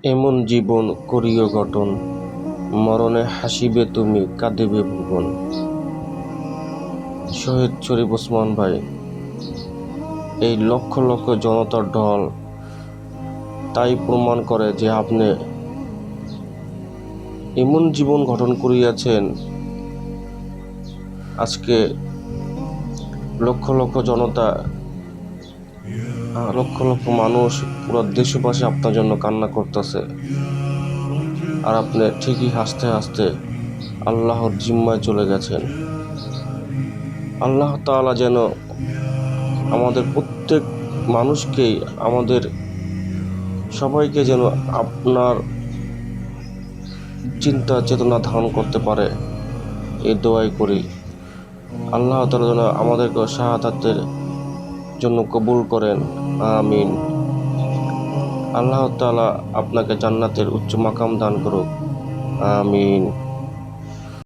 এমন জীবন করিও গঠন, মরণে হাসিবে তুমি কাঁদিবে ভুবন। শহীদ শরীফ ওসমান ভাই। এই লক্ষ লক্ষ জনতার ঢল তাই প্রমাণ করে যে আপনি এমন জীবন গঠন করিয়াছেন। আজকে লক্ষ লক্ষ জনতা, লক্ষ লক্ষ মানুষ, পুরো দেশবাসী আপনার জন্য কান্না করতেছে, আর আপনি ঠিকই হাসতে হাসতে আল্লাহর জিম্মায় চলে গেছেন। আল্লাহ তাআলা যেন আমাদের প্রত্যেক মানুষকেই, আমাদের সবাইকে যেন আপনার চিন্তা চেতনা ধারণ করতে পারে, এই দোয়াই করি। আল্লাহ তাআলা যেন আমাদেরকে শাহাদাতের জন্য কবুল করেন, আমিন। আল্লাহ তাআলা আপনাকে জান্নাতের উচ্চ মাকাম দান করুক, আমিন।